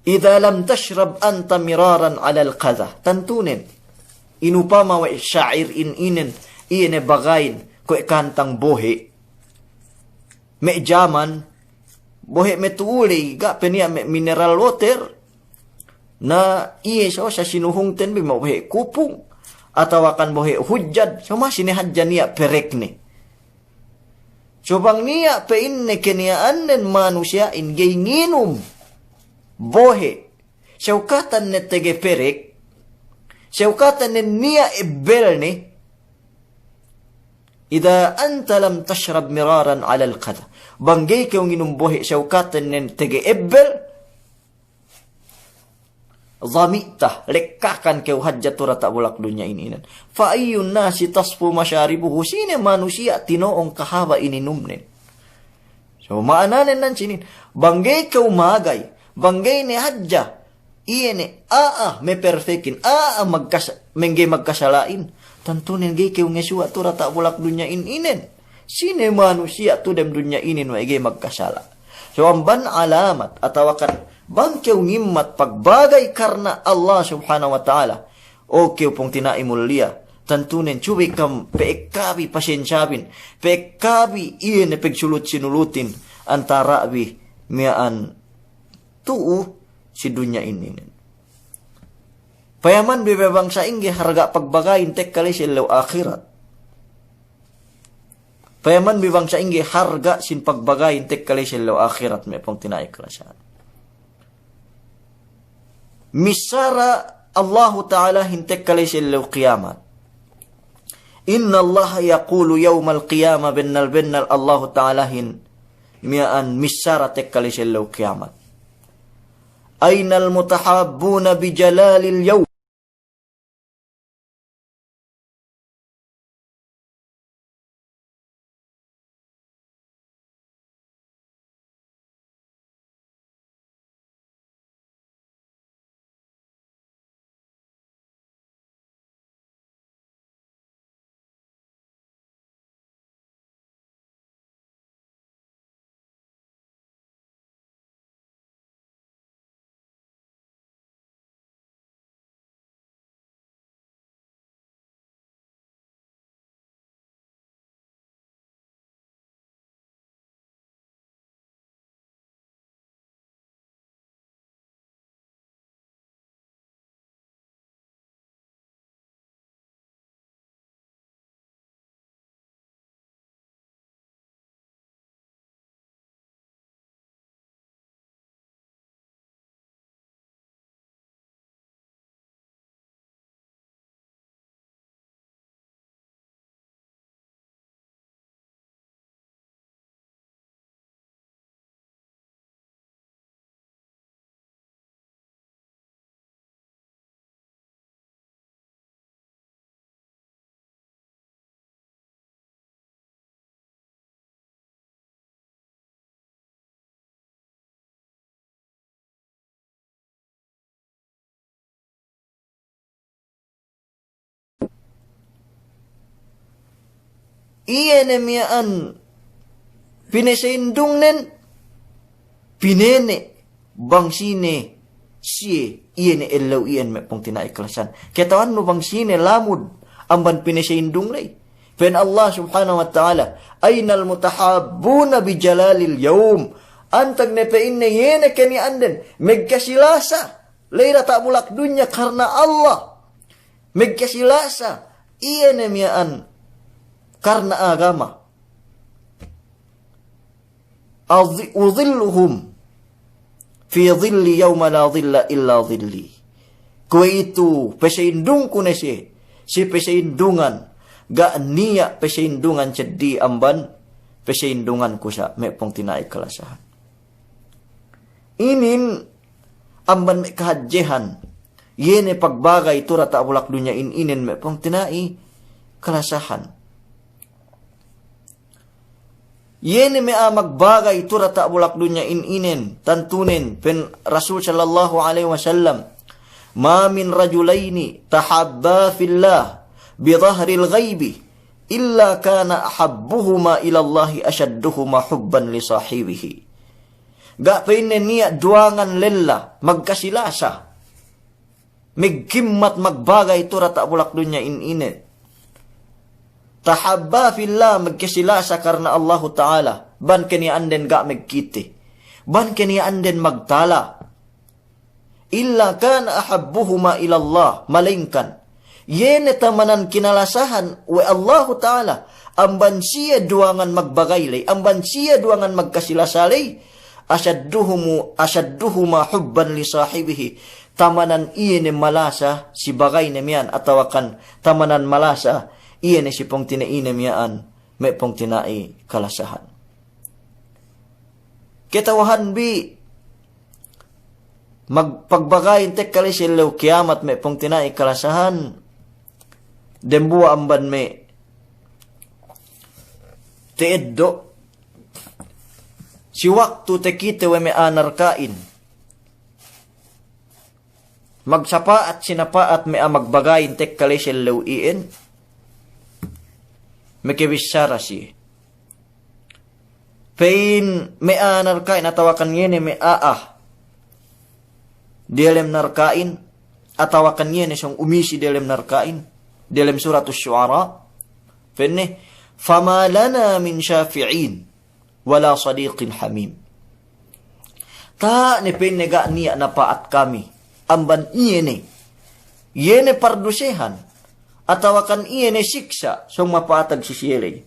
Idza lam tashrab anta miraran ala al-qadha tantunin inupama wa syair inin iyan bagayin ko kantang bohe me jaman bohe metuuli ga penia me mineral water na iye so sa sinuhung ten bi bohe kupung atau akan bohe hujjad so masih hadjan niya perekne so bang niya peinne keniaanen manusia in gay nginum bohe syukatan ne tege perek syukatan ne niya ibelne ida anta lam tashrab miraran ala al-qadha banggay kau nginum bohe syukatan ne tege ibel zamita lekkakan kau hajjatura tak bulak dunya ininan fa ayyun nasi tasfu masyaribuhu sine manusia tinoong kahaba ininumnen so maananen nan sinin banggay kau magay banggay ni hajja iene me perfekin menggay magkasalain tantunin gay kau ngesua tura tak bulak dunya inin sine manusia tu dem dunya inin wa gay magkasala so amban alamat atawakan bangkew ngimmat pagbagay karna Allah subhanahu wa ta'ala. O kew pong tinaimulya. Tantunin, cubi kam peekabi pasensyabin. Peekabi iyan na pegsulut sinulutin. Antara bi miyaan tuu si dunya ini. Payaman bibebang sa ingge harga pagbagayin tek kali silaw akhirat. Payaman bibang sa ingge harga sin pagbagayin tek kali silaw akhirat. May pong tinaiklasan. Misara Allah Ta'ala hintek kali silaw qiyamat. Inna Allah yaqulu yawmal qiyamah binnal Allah Ta'ala hin miyaan misara tek kali silaw qiyamat. Aynal mutahabbuna bijalalil yawm. iyan miyaan pinesindung nen pinene bang sine siye iyan elaw iyan may pong tinaiklasan. Katawan no bang sine lamud amban pinesindung lay. Pen Allah subhanahu wa ta'ala aynal mutahabbuna bi jalalil yawm antag ne pe inne yene kani anden megkasilasa layra ta bulak dunya karena Allah megkasilasa iyan miyaan karena agama. Udhilluhum fi dhilli yawma la dhilla illa dhilli. Kue itu peseindung ku na si peseindungan ga niya peseindungan cedi amban peseindungan ku sa may pong tinay kalasahan. Inin amban may kahadjehan yene pagbagay tura ta bulak dunya inin may pong tinay kalasahan. Yene me magbagay tura ta bulak dunya inin tantunin pen Rasul sallallahu alaihi wasallam ma min rajulaini tahabba fillah bi dhahril ghaibi illa kana ahabbuhuma ila Allah ashadduhuma hubban li sahibihi. Ga penne niya duangan lella magkasilasa migkimmat magbagay tura ta bulak dunya inin. Tahabba fillah magkasilasa karena Allah Ta'ala. Ban kaniya anden ga magkiti. Ban kaniya anden magtala. Illa kana ahabbuhuma ilallah. Malingkan. Yene tamanan kinalasahan wa Allah Ta'ala. Amban siya duangan magbagaylay. Amban siya duangan magkasilasalay. Asyadduhuma hubban li sahibihi. Tamanan iyan malasa si bagay na miyan. Atawakan tamanan malasa iyan si pong tinainam yaan, may pong tinai kalasahan. Kitawahan bi, magpagbagayin tek kalisilaw kiamat may pong tinai kalasahan, dembuwa amban may teeddo, si waktu tekite we may anarkain, magsapa at sinapa at may magbagayin tek kalisilaw iin, mekibisara si. Pain may narkain atawakan yene may Dilem narkain atawakan yene siyang umisi dilem narkain. Dilem surat Asy-Syu'ara. Penne fama lana min syafi'in wala sadiqin hamim. Ta ne penne ga niya napaat kami. Amban yene. Yene pardusehan. Atawakan iyan siksa song mapatag si siyelay.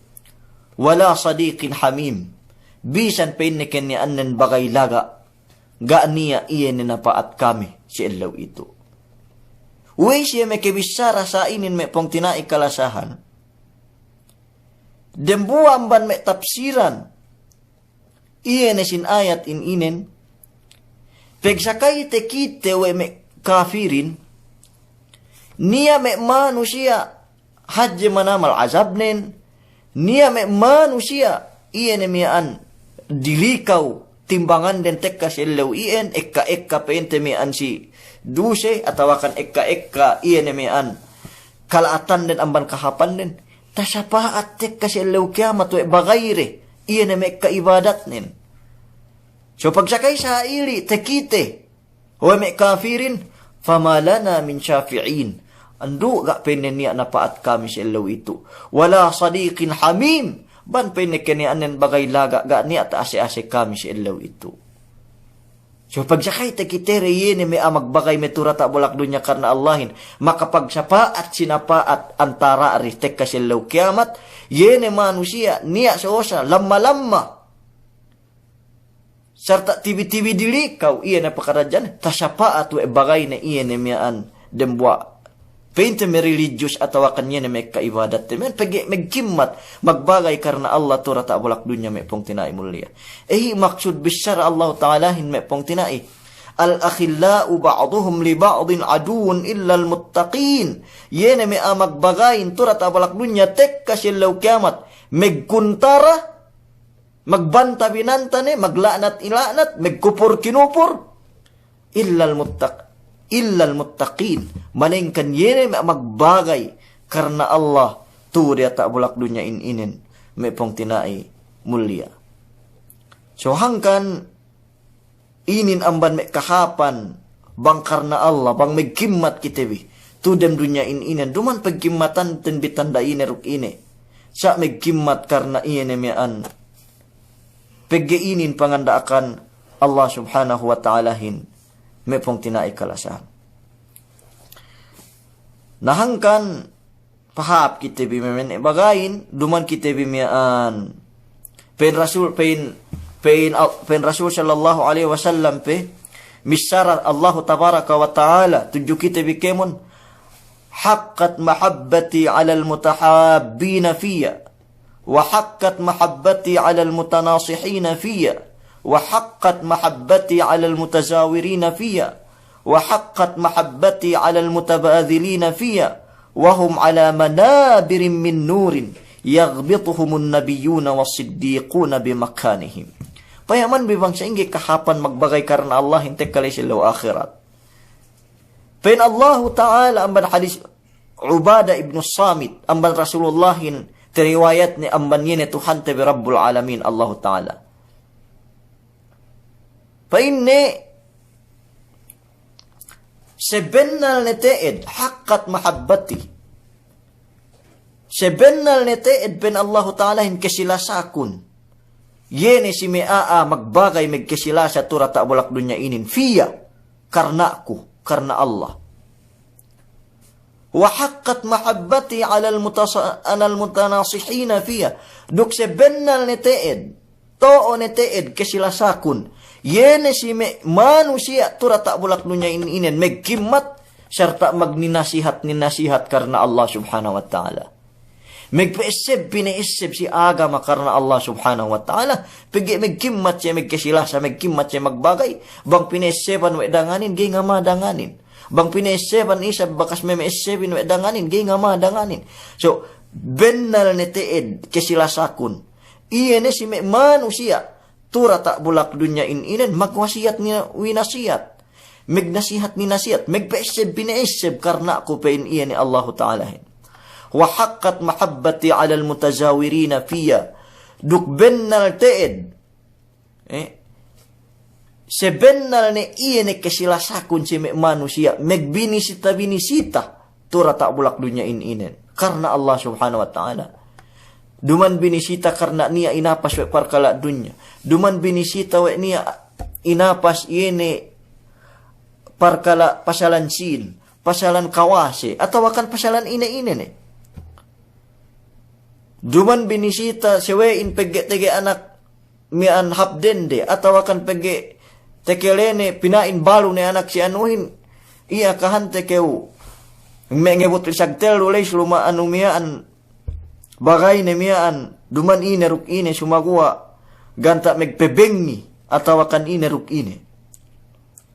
Wala sadiqin hamim. Bisan painikin ni anan bagay laga. Ga niya iyan napaat kami si ilaw ito. Uwe siya may kibisara sa inin may pong tinai kalasahan. Dembuam ban may tapsiran. Iyan sin ayat inin. Pegsakay tekite we may kafirin. Niya me manusia haji manamal azabnen. Niya me manusia iyan mian dilikaw timbangan den tekka silaw iyan ekka painte mian si duse atawakan ekka iyan mian kalaatan den amban kahapan den tasapaat tekka silaw kiamat we bagayre iyan me ekka ibadat nen. So pagsakay sa ili tekite we me kafirin famalana min syafi'in. Ando ga penen niya napaat kami sa ilaw ito. Wala sadiqin hamim. Ban penen kanianen bagay laga ga niya at ase-ase kami sa ilaw ito. So pagsakay tekitere yene may magbagay metura ta bulak dunya karna Allahin. Makapagsapa at sinapaat antara aristek ka sa ilaw kiamat. Yene manusia niya sa osa lamma. Sarta tibi-tibi dilikaw iya na pakaradyan. Tasapaat we bagay na iya na miyaan dembwa. Painte may religious atawakan niya na may kaibadat. Magkimat, magbagay karna Allah tura ta bulak dunya may pong tinai mulia. Maksud bisyara Allah ta'alahin may pong tinai. Al-akhillau ba'duhum li ba'din aduun illa al-muttaqin. Yene may magbagayin tura ta bulak dunya tek kasilaw kiamat. Megkuntara, magbanta binantane, maglanat-ilanat, megkupur-kinupur. Illa al-muttaqin. Malingkan yene magbagay karna Allah tu dia tak bulak dunya inin. may pong tinai mulia. So hangkan inin amban may kahapan bang karna Allah bang may kimmat kitebi tudem dunya inen duman pagkimmatan ten bitanda ine ruk ine sa may kimmat karna ine mian paggeinin pangandaakan Allah subhanahu wa ta'ala hin may pong tinai kalasahan. Nahangkan pahap kitebi memen bagain duman kitebi mian pen Rasul sallallahu alaihi wasallam pe misara Allah tabaraka wa taala tuju kitebi kemon haqqat mahabbati 'ala al-mutahabbin fiyya wa haqqat mahabbati 'ala al-mutanasihin fiyya wa haqqat mahabbati 'ala al-mutazawirin fiyya wa haqqat mahabbati 'ala al-mutabadhilin fiyya wa hum 'ala manabirin min nurin yaghbituhumun nabiyyuna was-siddiquna bimakanihim. Payaman bibang sa ingi kahapan magbagay karena Allah hintek kalay sila akhirat. Pain Allah Ta'ala amban hadis Ubadah ibn Samit amban Rasulullahin teriwayat ni amban yene Tuhan tabi Rabbul Alamin Allah Ta'ala. Pain ne sebennal neteed haqqat mahabbati sebennal neteed ben Allah Ta'ala hin kasilasakun yene si meaa magbagay magkasilasa tura ta bulak dunya inin fiya karna aku karna Allah wa haqqat mahabbati 'ala al-mutanasihin fiya duk sebennal neteed too neteed kasilasakun yene si manusia tura ta bulak dunya inin magkimat serta magninasihat karna Allah subhanahu wa ta'ala. Magpaisip, pinaisip si agama karna Allah subhanahu wa ta'ala. Pagi magkimat siya, magkasilasa, magkimat siya, magbagay. Bang pinaisipan, danganin, gay nga madanganin. Bang pinaisipan, isa, bakas may maisipin, danganin, gay nga madanganin. So, bennal ni teed, kasilasakun. Iyan si manusia, tura tak bulak dunya inen, magwasiyat ni winasiyat. Magnasihat ni nasihat, magpaisip, pinaisip, karna ako pain iyan ni Allah ta'ala. Wa haqqat mahabbati 'ala al-mutazawirina fiyya duk bennal teed se bennal ne iene kasilasakun si manusia magbinisita tura ta bulak dunya inen karna Allah subhanahu wa ta'ala duman binisita karna niya inapas we parkala dunya duman binisita we niya inapas iene parkala pasalan sin pasalan kawase atau akan pasalan ine duman binisita sewein pege tege anak mian hapdende atau akan pege tekelene pinain balu ni anak si anuhin iya kahante keu mengebut lisagtel ulay luma anu mian bagay ne mian duman ine ruk ine sumagua ganta megpebengi atau akan ine ruk ine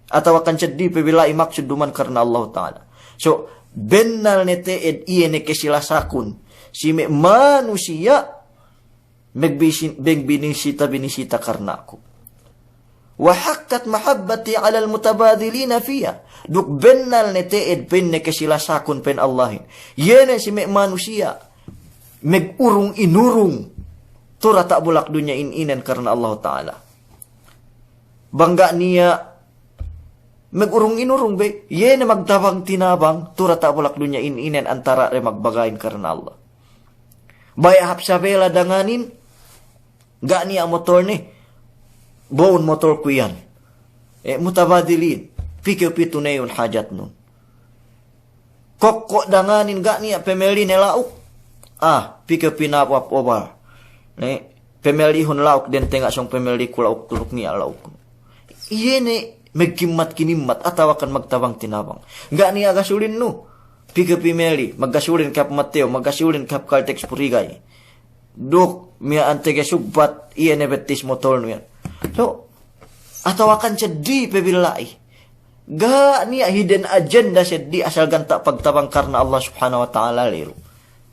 atau akan sedih pebilai maksud duman karena Allah Ta'ala. So bennal neteed iene kesilasakun si manusia binisita karna ako. Wa haqqat mahabbati 'ala al-mutabadhilina fiya. Duk bennal neteed penne kasilasakun pen Allahin. Yene si manusia megurung inurung tura tak bulak dunya inen karna Allah Ta'ala. Bangga niya megurung inurung be yene magtabang tinabang tura tak bulak dunya inen antara re magbagain karna Allah. Bayahap sabela danganin, gak niya motor ni, bawon motor ko yan. Mutabadilin, pikir pito na yun hajat nun. Kokko danganin, gak niya pemeli ni lauk. Pikir pinapap obar. Pemeli hun lauk, den tengah siyang pemeli ko lauk, tuluk niya lauk. Iyene, magkimat kinimat, atawakan magtabang tinabang. Gak niya gasulin no. Pika pimeli, magasulin kap Mateo, magasulin kap Caltex Purigay. Duk, miya antege subbat, iya nebetis motor niya. So, atawakan siya di pebilai. Ga niya hidden agenda siya di asal ganta pagtabang karna Allah subhanahu wa ta'ala liru.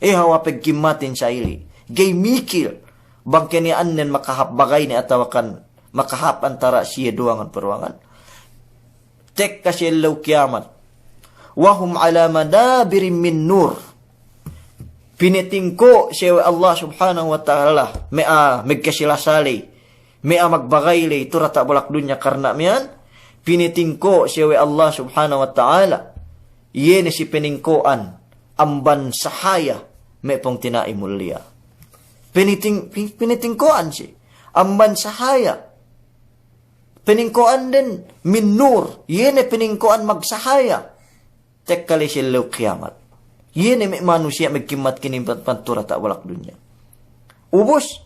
Hawa pagkimatin sa ili. Gay mikil, bangke niya annen makahap bagay ni atawakan makahap antara siya duangan peruangan. Tek kasi law kiamat. Wahum ala madabirin min nur. Pinitingko siya Allah subhanahu wa ta'ala. Mea magkasilasali. Mea magbagaylay. Turata balak dunya karna miyan. Pinitingko siya Allah subhanahu wa ta'ala. Yene si piningkoan. Amban sahaya. May pong tinai mulia. Pinitingkoan si. Amban sahaya. Piningkoan din. Min nur. Yene piningkoan magsahaya. Tekkali siya kiamat. Yene may manusia magkimat kinimpat pantura ta walak dunya. Ubos.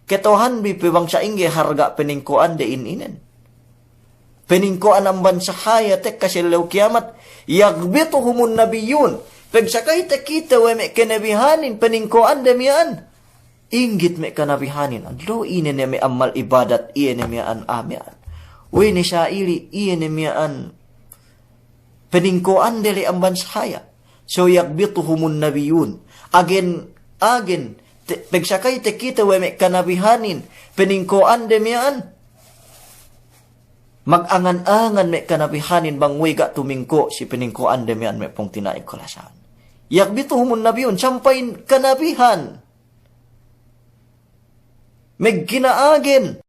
Ketohan bi pibang sa inge harga peningkoan de ininen. Peningkoan ang bansahaya tek kasilaw kiamat. Yagbituhumun nabiyun. Pagsakay kita we may kanabihanin peningkoan de miyan. Inggit may kanabihanin. Adlo inen may amal ibadat iyan miyan amian. Uy ni syaili iyan miyan. Peningkoan dili ang bansahaya. So, yakbituhumun nabiyun. Agen, pagsakay kita we may kanabihanin. Peningkoan de miyan. Mag-angan-angan may kanabihanin bang wiga tumingko si peningkoan de miyan may pong tinaig kalasan. Yakbituhumun nabiyun. Sampain kanabihan. May ginaagen.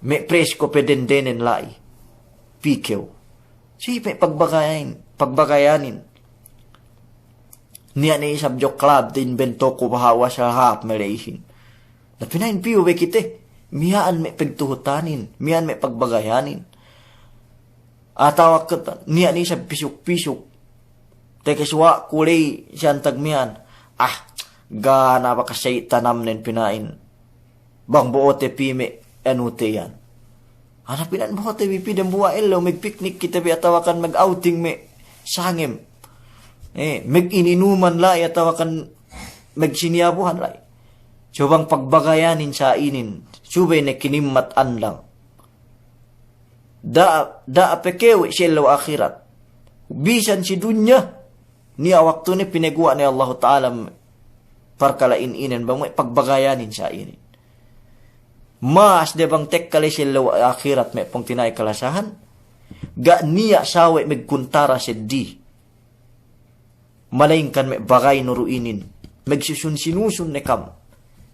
May presko pedendenen lai. Pikew. May pagbagayanin. Niya ni isabjok club din bento ko bahawa sa hap Malaysian. Na pinain piyo we kite. Miyaan may pagtuhutanin. Miyaan may pagbagayanin. Atawak ka, niya ni isab pisuk-pisuk. Teka suwa kulay siyang tagmiyan. Gana ba kasay tanam nen pinain. Bang buote pime. Anute yan. Hanapin mo ko tayo pidang buwa elaw, mag-picnic kita atawakan mag-outing may sangim. Mag-ininuman lai atawakan mag-siniabuhan lai. So bang pagbagayanin sa inin, subay na kinimatan lang. Da apekewi silaw akhirat. Bisan si dunya, niya waktu ni pinagawa ni Allah Ta'ala parkalain inin, bang may pagbagayanin sa inin. Mas de bang tek kali silaw akhirat may pong tinay kalasahan. Ga niya sawe magkuntara di. Malaingkan may bagay nuruinin. Magsusun-sinusun ni kam.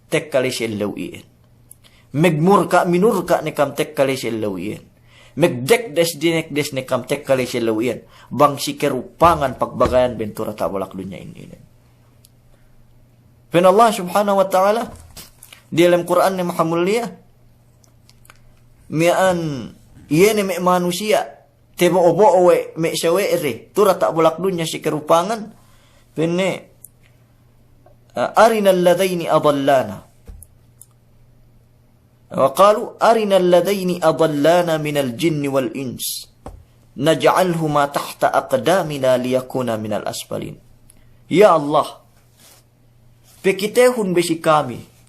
Tek kali silaw iin. Magmurka minurka ni kam tek kali silaw iin. Magdekdes dinekdes ni kam tek kali silaw iin. Bang si kerupangan pagbagayan bentura tabalak dunya inin. Pen Allah subhanahu wa ta'ala di dalam Quran ni Maha Mulia, mian iyan may manusia, tebo obo owe may sawere, tura tak bulak dunya si kerupangan, penne arina alladhaini adallana. Wa qalu arina alladhaini adallana minal jinni wal ins naj'alhuma tahta aqdamina liyakuna minal asfalin. Ya Allah, pekitehun besi kami.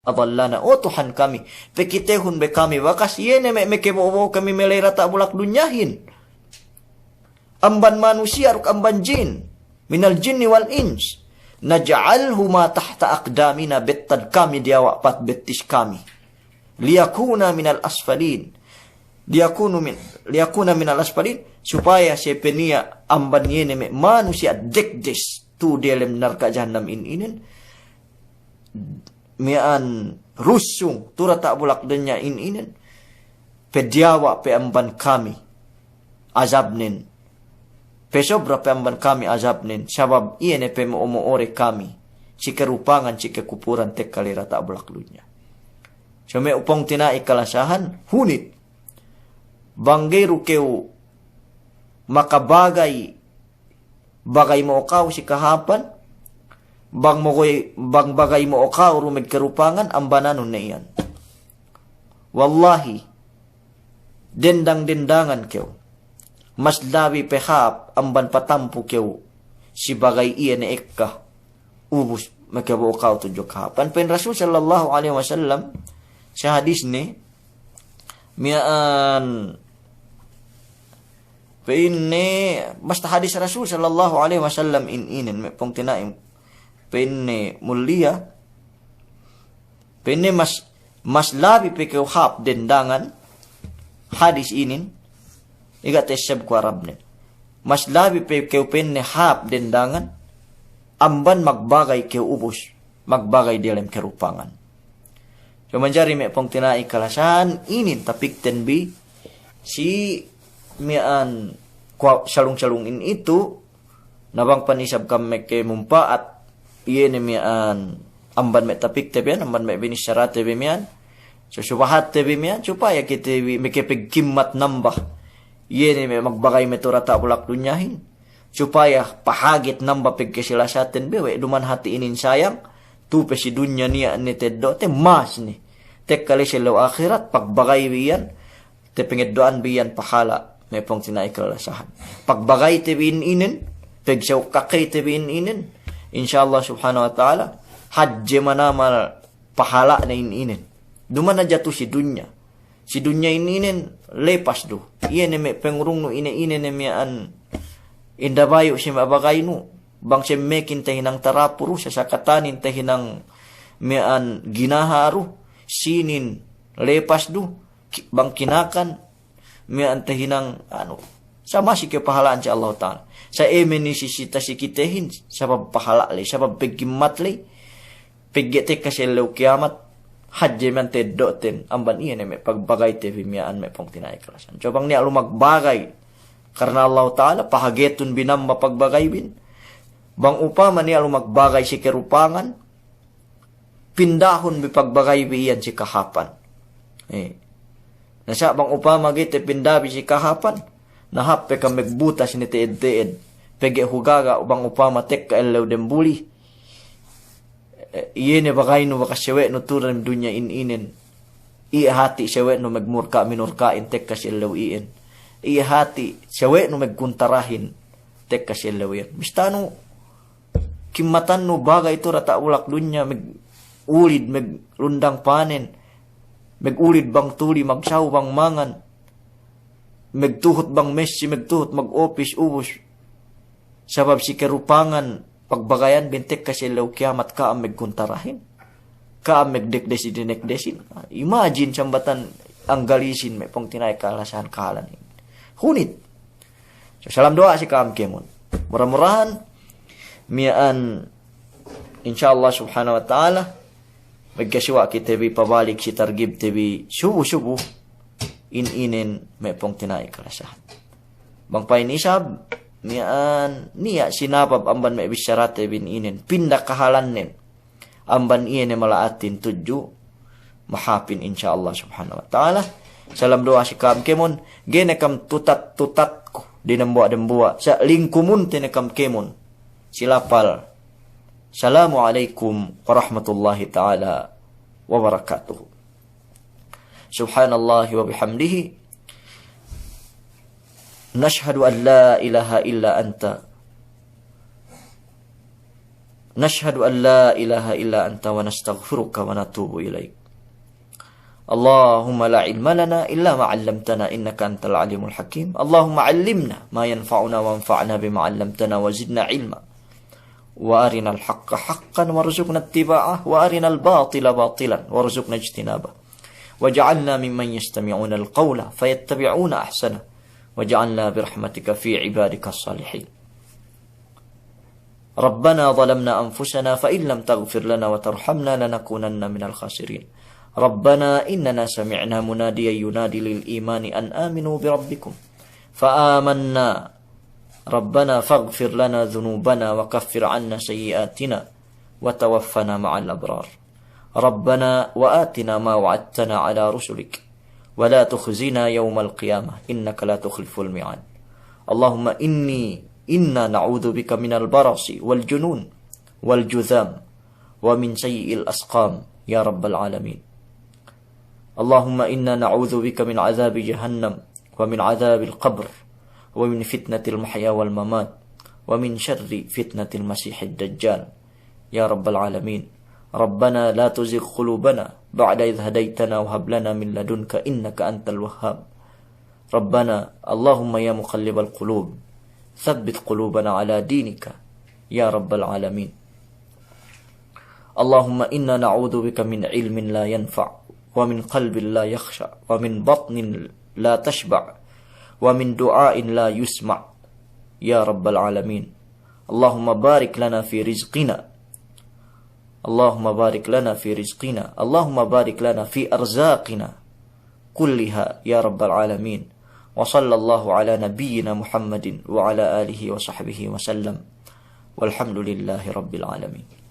Adallana, oh Tuhan kami, pekitehun be kami, wakas yene me kebo kami melera tak bulak dunyahin. Amban manusia ruk amban jin, minal jinni wal ins, naj'alhuma tahta aqdamina, bettad kami diawak pat betis kami. Liyakuna minal asfalin, liyakuna minal asfalin, supaya sepenia amban yene me manusia dekdes tu dalam neraka jahannam inin. Mian rusung tura tak bulak denya inin pediawa pe amban kami azabnin pesobra pe amban kami azabnin sabab iene pe mo ore kami cike rupangan cike kupuran tek kalira tak bulak dunya some upong tina ikalasahan hunit banggeru keu maka bagay mo kau si kahapan bang bagay mo okaw rumid kerupangan ambananun na iyan. Wallahi, dendang-dendangan kew. Mas labi pehap amban patampu kew. Si bagay iyan na ekka. Ubus magkabo okaw tunjuk kahapan. Pen Rasul sallallahu alaihi wasallam sa hadis ni mian pen basta hadis Rasul sallallahu alaihi wasallam inin may pong tinaim penne mulia penne mas labi pe keu hap dendangan hadis inin igat esab ko arabne mas labi pe keu penne hap dendangan amban magbagay keu ubus magbagay dalam kerupangan so manjari me pong tinai kalasan inin tapik tenbi si mian salung-salung in itu nabang panisab kam ke mumpaat iyan mian amban me tapik tebian amban me binis syarat tebian so subahat tebian supaya kita mekepeg kimat nambah iyan me magbagay me turata bulak dunyahin supaya pahagit nambah peg kesilasaten bewe duman hati inin sayang tu pe si dunya niya ni teddo te mas ni tek kali selaw akhirat pagbagay biyan te pengeddoan biyan pahala me pong tinay kalasahan pagbagay tebin inin peg siyaw kakay tebin inin insyaallah subhanahu wa ta'ala hajje manamal pahala na ininen duman na jatuh si dunya ininen lepas do iyan me pengurung no ine mian indabayo si mabagay no bang si mekin tahinang tarapuro sa sakatanin tahinang mian ginaharu sinin lepas do bang kinakan mian tahinang sama si kepahalaan si Allah Ta'ala. Sa ni sisita si kitehin, sabab pahala li, sabab peggimat li, peggete kasi law kiamat, hadje man teddoten, amban iyan may pagbagay te vimiaan may pong tinaiklasan. So bang niya lumagbagay, karena Allah Ta'ala, pahagetun binam mapagbagay bin, bang upama niya lumagbagay si kerupangan, pindahon bipagbagay biyan si kahapan. Nasa bang upama gite pindabi si kahapan, nahape ka megbutas ni teed-teed. pege hugaga ubang upama tek ka elaw dembuli. Iyene bagay no baka sewe no turan dunya inin. Iya hati sewe no magmurka minurkain tek ka elaw iin. Iya hati sewe no magkuntarahin tek ka elaw iin. Mistano kimatan no bagay ito rata ulak dunya ulid maglundang panen. Magulid bang tuli magsaw bang mangan. Magtuhot bang Messi, magtuhot mag-office ubos. Sabab si kerupangan pagbagayan bintek kasi law kiamat ka ang magkuntarahin. Ka ang magdekdesi dinekdesin. Imagine sambatan ang galisin may pong tinay kalasahan kalan. Hunit. So, salam doa si Kaam Kemon. Murah-murahan miyaan insyaallah subhanahu wa ta'ala magkasiwa kita bi pabalik si targib tebi subu-subu inin may pong tinay kalasahan. Bang painisab miyaan niya sinapab amban may bisyarate bin inin pindak kahalanin amban iyan malaatin tudyo mahapin insyaallah subhanahu wa ta'ala. Salam doa si Kaam Kemon genekam tutat ko dinambuwa sa lingkumun tinekam Kemon silapal. Assalamualaikum warahmatullahi ta'ala wabarakatuh. Subhanallah wa bihamdihi. Nashhadu an la ilaha illa anta. Nashhadu an la ilaha illa anta wa nastaghfiruka wa natubu ilaik. Allahumma la ilma lana illa ma 'allamtana innaka antal alimul hakim. Allahumma 'allimna ma yanfa'una wa anfa'na bima 'allamtana wa zidna ilma. Wa arinal haqqa haqqan warzuqna ittiba'ah wa arinal batila batilan warzuqna ijtinabah. وجعلنا ممن يستمعون القول فيتبعون أحسنه وجعلنا برحمتك في عبادك الصالحين. ربنا ظلمنا أنفسنا فإن لم تغفر لنا وترحمنا لنكونن من الخاسرين. ربنا إننا سمعنا مناديا ينادي للإيمان أن آمنوا بربكم فآمنا ربنا فاغفر لنا ذنوبنا وكفر عنا سيئاتنا وتوفنا مع الأبرار. ربنا وآتنا ما وعدتنا على رسلك ولا تخزنا يوم القيامة إنك لا تخلف الميعاد. اللهم إنا نعوذ بك من البرص والجنون والجذام ومن سيء الأسقام يا رب العالمين. اللهم إنا نعوذ بك من عذاب جهنم ومن عذاب القبر ومن فتنة المحيا والممات ومن شر فتنة المسيح الدجال يا رب العالمين. ربنا لا تزغ قلوبنا بعد إذ هديتنا وهب لنا من لدنك إنك أنت الوهاب. ربنا اللهم يا مقلب القلوب ثبت قلوبنا على دينك يا رب العالمين. اللهم إنا نعوذ بك من علم لا ينفع ومن قلب لا يخشع ومن بطن لا تشبع ومن دعاء لا يسمع يا رب العالمين. اللهم بارك لنا في رزقنا. اللهم بارك لنا في رزقنا. اللهم بارك لنا في أرزاقنا كلها يا رب العالمين. وصلى الله على نبينا محمد وعلى آله وصحبه وسلم والحمد لله رب العالمين.